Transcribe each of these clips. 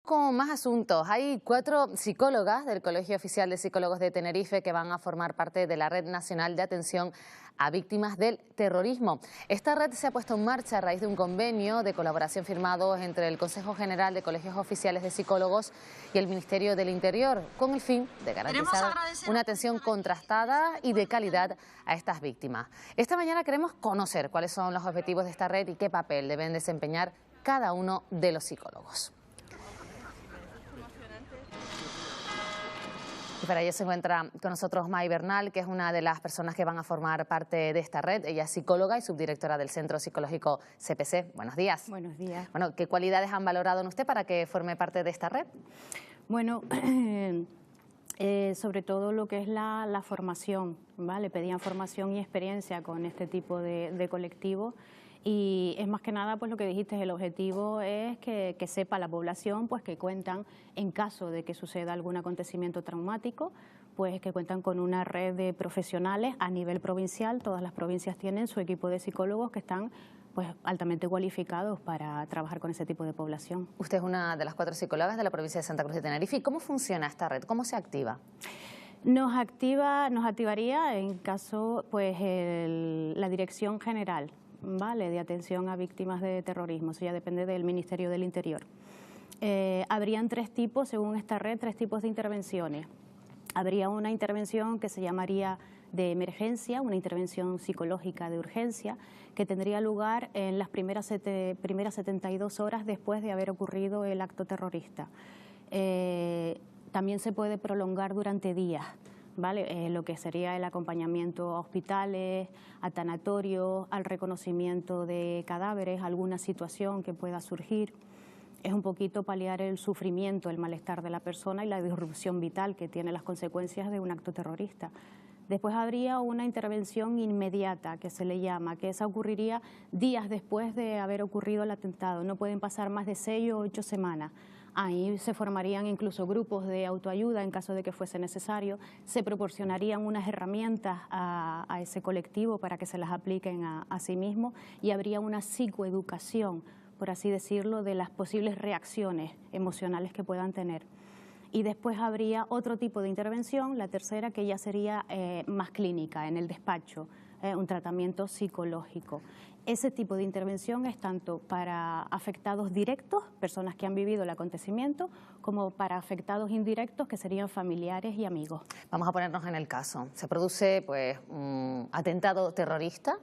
Con más asuntos, hay 4 psicólogas del Colegio Oficial de Psicólogos de Tenerife que van a formar parte de la Red Nacional de Atención a Víctimas del Terrorismo. Esta red se ha puesto en marcha a raíz de un convenio de colaboración firmado entre el Consejo General de Colegios Oficiales de Psicólogos y el Ministerio del Interior, con el fin de garantizar una atención contrastada y de calidad a estas víctimas. Esta mañana queremos conocer cuáles son los objetivos de esta red y qué papel deben desempeñar cada uno de los psicólogos. Y para ello se encuentra con nosotros May Bernal, que es una de las personas que van a formar parte de esta red. Ella es psicóloga y subdirectora del Centro Psicológico CPC. Buenos días. Buenos días. Bueno, ¿qué cualidades han valorado en usted para que forme parte de esta red? Bueno, sobre todo lo que es la formación, ¿vale? Pedían formación y experiencia con este tipo de colectivo. Y es más que nada, pues lo que dijiste, el objetivo es que sepa la población, pues que cuentan, en caso de que suceda algún acontecimiento traumático, pues que cuentan con una red de profesionales a nivel provincial. Todas las provincias tienen su equipo de psicólogos que están pues altamente cualificados para trabajar con ese tipo de población. Usted es una de las 4 psicólogas de la provincia de Santa Cruz de Tenerife. ¿Y cómo funciona esta red? ¿Cómo se activa? Nos activaría en caso, pues la Dirección General, ¿vale?, de Atención a Víctimas de Terrorismo. Eso ya depende del Ministerio del Interior. Habrían 3 tipos, según esta red, 3 tipos de intervenciones. Habría una intervención que se llamaría de emergencia, una intervención psicológica de urgencia, que tendría lugar en las primeras 72 horas después de haber ocurrido el acto terrorista. También se puede prolongar durante días, ¿vale? Lo que sería el acompañamiento a hospitales, a tanatorios, al reconocimiento de cadáveres, alguna situación que pueda surgir. Es un poquito paliar el sufrimiento, el malestar de la persona y la disrupción vital que tiene las consecuencias de un acto terrorista. Después habría una intervención inmediata, que se le llama, que esa ocurriría días después de haber ocurrido el atentado. No pueden pasar más de 6 o 8 semanas. Ahí se formarían incluso grupos de autoayuda en caso de que fuese necesario. Se proporcionarían unas herramientas a ese colectivo para que se las apliquen a sí mismos y habría una psicoeducación, por así decirlo, de las posibles reacciones emocionales que puedan tener. Y después habría otro tipo de intervención, la tercera, que ya sería más clínica, en el despacho, un tratamiento psicológico. Ese tipo de intervención es tanto para afectados directos, personas que han vivido el acontecimiento, como para afectados indirectos, que serían familiares y amigos. Vamos a ponernos en el caso. Se produce pues un atentado terrorista.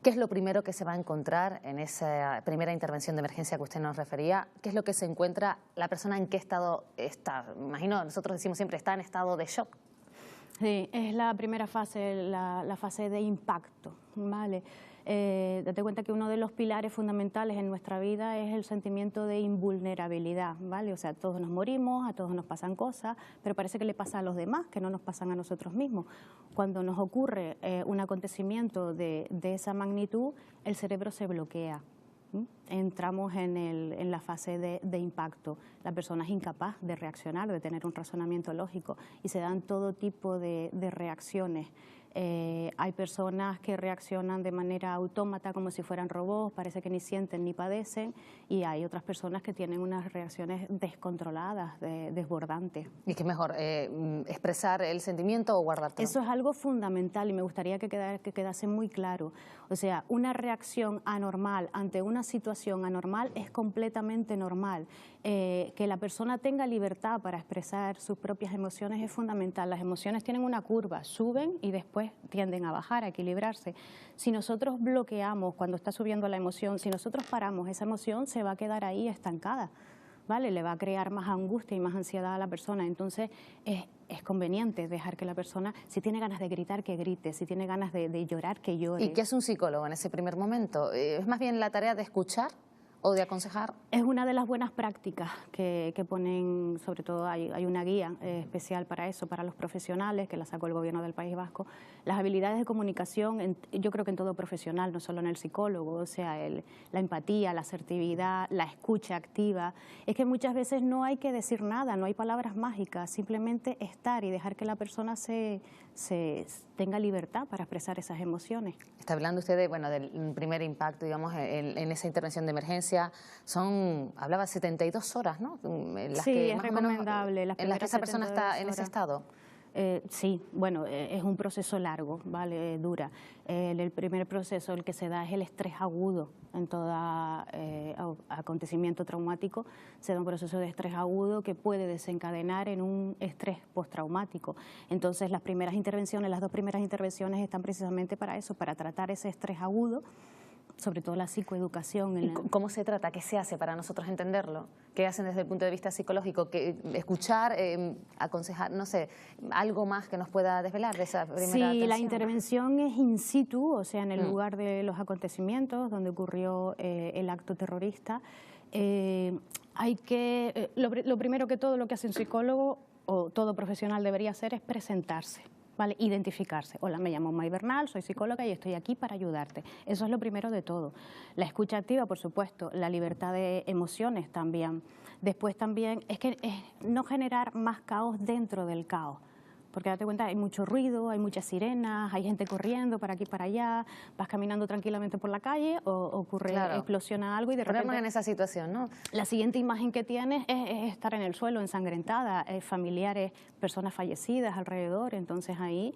¿Qué es lo primero que se va a encontrar en esa primera intervención de emergencia que usted nos refería? ¿Qué es lo que se encuentra la persona? ¿En qué estado está? Imagino, nosotros decimos siempre, está en estado de shock. Sí, es la primera fase, la fase de impacto, ¿vale? Date cuenta que uno de los pilares fundamentales en nuestra vida es el sentimiento de invulnerabilidad, ¿vale? O sea, todos nos morimos, a todos nos pasan cosas, pero parece que le pasa a los demás, que no nos pasan a nosotros mismos. Cuando nos ocurre un acontecimiento de esa magnitud, el cerebro se bloquea. Entramos en la fase de impacto. La persona es incapaz de reaccionar, de tener un razonamiento lógico y se dan todo tipo de reacciones. Hay personas que reaccionan de manera autómata como si fueran robots, parece que ni sienten ni padecen, y hay otras personas que tienen unas reacciones descontroladas, desbordantes. ¿Y qué es mejor, expresar el sentimiento o guardártelo? Eso es algo fundamental y me gustaría que quedase muy claro. O sea, una reacción anormal ante una situación anormal es completamente normal. Que la persona tenga libertad para expresar sus propias emociones es fundamental. Las emociones tienen una curva, suben y después tienden a bajar, a equilibrarse. Si nosotros bloqueamos cuando está subiendo la emoción, si nosotros paramos, esa emoción se va a quedar ahí estancada, ¿vale? Le va a crear más angustia y más ansiedad a la persona. Entonces es conveniente dejar que la persona, si tiene ganas de gritar, que grite, si tiene ganas de llorar, que llore. ¿Y qué hace un psicólogo en ese primer momento? ¿Es más bien la tarea de escuchar o de aconsejar? Es una de las buenas prácticas que ponen, sobre todo hay una guía especial para eso, para los profesionales, que la sacó el Gobierno del País Vasco. Las habilidades de comunicación, yo creo que en todo profesional, no solo en el psicólogo, o sea, la empatía, la asertividad, la escucha activa. Es que muchas veces no hay que decir nada, no hay palabras mágicas, simplemente estar y dejar que la persona se tenga libertad para expresar esas emociones. Está hablando usted de, bueno, del primer impacto, digamos, en esa intervención de emergencia. Hablaba 72 horas, ¿no? Sí, es recomendable. En las que esa persona está en ese estado. Sí, bueno, es un proceso largo, ¿vale? Dura. El primer proceso, el que se da es el estrés agudo en todo acontecimiento traumático. Se da un proceso de estrés agudo que puede desencadenar en un estrés postraumático. Entonces, las primeras intervenciones, las 2 primeras intervenciones están precisamente para eso, para tratar ese estrés agudo, sobre todo la psicoeducación. ¿Y cómo se trata? ¿Qué se hace para nosotros entenderlo? ¿Qué hacen desde el punto de vista psicológico? ¿Escuchar, aconsejar, no sé, algo más que nos pueda desvelar de esa primera atención? Sí, la intervención es in situ, o sea, en el lugar de los acontecimientos donde ocurrió el acto terrorista. Lo primero que todo lo que hace un psicólogo o todo profesional debería hacer es presentarse. ¿Vale? Identificarse. Hola, me llamo May Bernal, soy psicóloga y estoy aquí para ayudarte. Eso es lo primero de todo. La escucha activa, por supuesto, la libertad de emociones también. Después también es no generar más caos dentro del caos. Porque date cuenta, hay mucho ruido, hay muchas sirenas, hay gente corriendo para aquí y para allá, vas caminando tranquilamente por la calle o ocurre, explosiona algo y de repente... Ponernos en esa situación, ¿no? La siguiente imagen que tienes es estar en el suelo, ensangrentada, familiares, personas fallecidas alrededor, entonces ahí...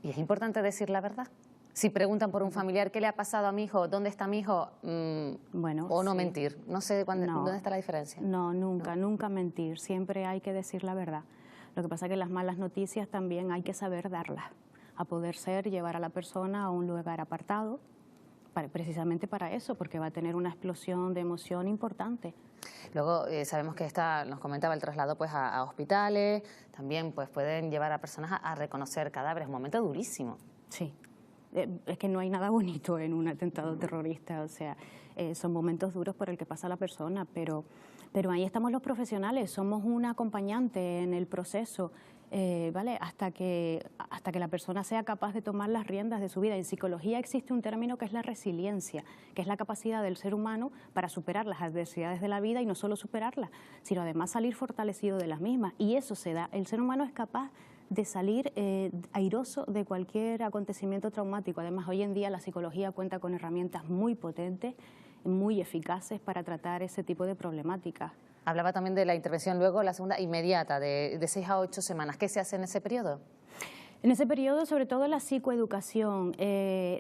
Y es importante decir la verdad. Si preguntan por un familiar, ¿qué le ha pasado a mi hijo? ¿Dónde está mi hijo? Bueno, o no mentir. No sé dónde está la diferencia. No, nunca mentir. Siempre hay que decir la verdad. Lo que pasa es que las malas noticias también hay que saber darlas, a poder ser llevar a la persona a un lugar apartado, precisamente para eso, porque va a tener una explosión de emoción importante. Luego sabemos que nos comentaba el traslado pues a hospitales, también pues pueden llevar a personas a reconocer cadáveres, un momento durísimo. Sí. Es que no hay nada bonito en un atentado terrorista, o sea, son momentos duros por el que pasa la persona, pero ahí estamos los profesionales, somos un acompañante en el proceso, ¿vale? Hasta que la persona sea capaz de tomar las riendas de su vida. En psicología existe un término que es la resiliencia, que es la capacidad del ser humano para superar las adversidades de la vida y no solo superarlas, sino además salir fortalecido de las mismas, y eso se da. El ser humano es capaz de salir airoso de cualquier acontecimiento traumático. Además, hoy en día la psicología cuenta con herramientas muy potentes, muy eficaces para tratar ese tipo de problemáticas. Hablaba también de la intervención luego, la segunda inmediata, de 6 a 8 semanas. ¿Qué se hace en ese periodo? En ese periodo, sobre todo la psicoeducación,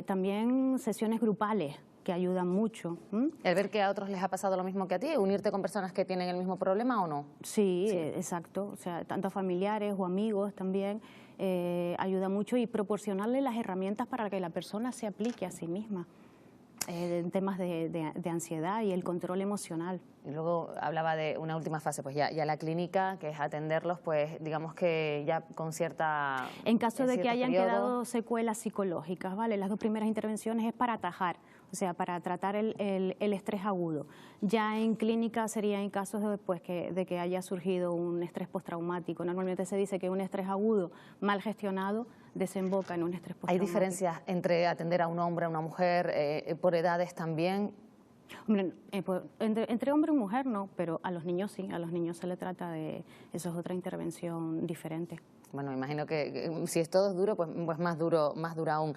también sesiones grupales, que ayudan mucho. El ver que a otros les ha pasado lo mismo que a ti, unirte con personas que tienen el mismo problema o no. Sí, exacto, o sea, tanto familiares o amigos también ayuda mucho, y proporcionarle las herramientas para que la persona se aplique a sí misma en temas de ansiedad y el control emocional. Y luego hablaba de una última fase, pues ya la clínica, que es atenderlos, pues digamos que ya con cierta... En caso de que hayan quedado secuelas psicológicas, ¿vale? Las 2 primeras intervenciones es para atajar, o sea, para tratar el estrés agudo. Ya en clínica sería en casos de que haya surgido un estrés postraumático. Normalmente se dice que un estrés agudo mal gestionado desemboca en un estrés postraumático. ¿Hay diferencias entre atender a un hombre, a una mujer, por edades también? Hombre, entre hombre y mujer no, pero a los niños sí, a los niños se le trata de... Eso es otra intervención diferente. Bueno, me imagino que si esto es duro, pues más duro aún.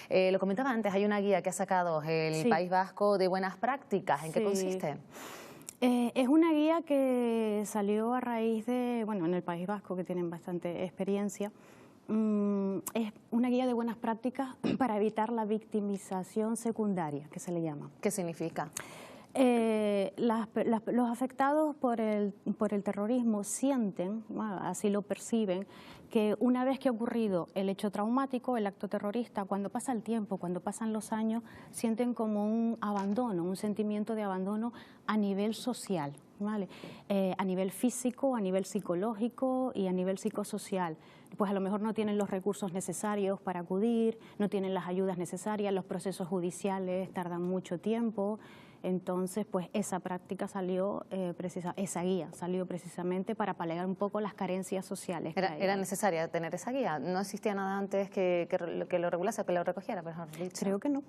Lo comentaba antes, hay una guía que ha sacado el País Vasco de buenas prácticas. ¿En qué consiste? Es una guía que salió a raíz de, bueno, en el País Vasco, que tienen bastante experiencia. Es una guía de buenas prácticas para evitar la victimización secundaria, que se le llama. ¿Qué significa? Los afectados por el terrorismo sienten, así lo perciben, que una vez que ha ocurrido el hecho traumático, el acto terrorista, cuando pasa el tiempo, cuando pasan los años, sienten como un abandono, un sentimiento de abandono a nivel social, ¿vale? A nivel físico, a nivel psicológico y a nivel psicosocial. Pues a lo mejor no tienen los recursos necesarios para acudir, no tienen las ayudas necesarias, los procesos judiciales tardan mucho tiempo. Entonces, pues esa práctica salió, esa guía salió precisamente para paliar un poco las carencias sociales. ¿Era necesaria tener esa guía? ¿No existía nada antes que lo regulase o que lo recogiera, mejor dicho? Creo que no.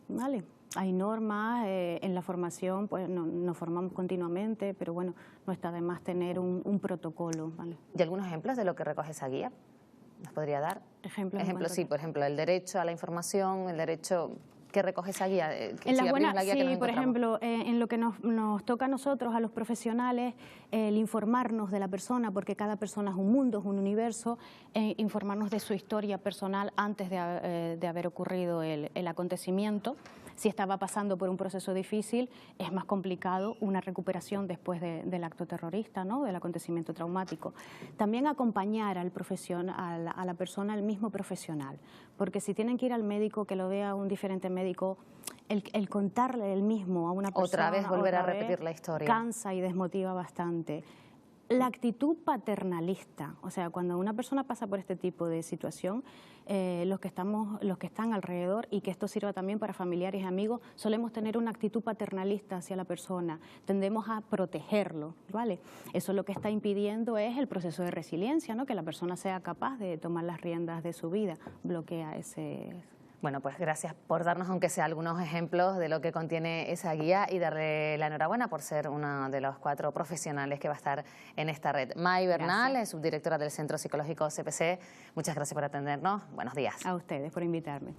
Vale. Hay normas, en la formación pues nos formamos continuamente, pero bueno, no está de más tener un protocolo. ¿Vale? ¿Y algunos ejemplos de lo que recoge esa guía? ¿Nos podría dar? Ejemplos, sí, por ejemplo, el derecho a la información, el derecho que recoge esa guía. En las buenas, sí, por ejemplo, en lo que nos toca a nosotros, a los profesionales, el informarnos de la persona, porque cada persona es un mundo, es un universo, informarnos de su historia personal antes de haber ocurrido el acontecimiento. Si estaba pasando por un proceso difícil, es más complicado una recuperación después del acto terrorista, ¿no?, del acontecimiento traumático. También acompañar a la persona, al mismo profesional, porque si tienen que ir al médico, que lo vea un diferente médico, el contarle el mismo a una persona... Otra vez volver a repetir la historia. Cansa y desmotiva bastante. La actitud paternalista, o sea, cuando una persona pasa por este tipo de situación, los que están alrededor, y que esto sirva también para familiares y amigos, solemos tener una actitud paternalista hacia la persona, tendemos a protegerlo, ¿vale? Eso lo que está impidiendo es el proceso de resiliencia, ¿no?, que la persona sea capaz de tomar las riendas de su vida, bloquea ese... Bueno, pues gracias por darnos, aunque sea algunos ejemplos de lo que contiene esa guía, y darle la enhorabuena por ser una de los 4 profesionales que va a estar en esta red. May Bernal, subdirectora del Centro Psicológico CPC, muchas gracias por atendernos. Buenos días. A ustedes por invitarme.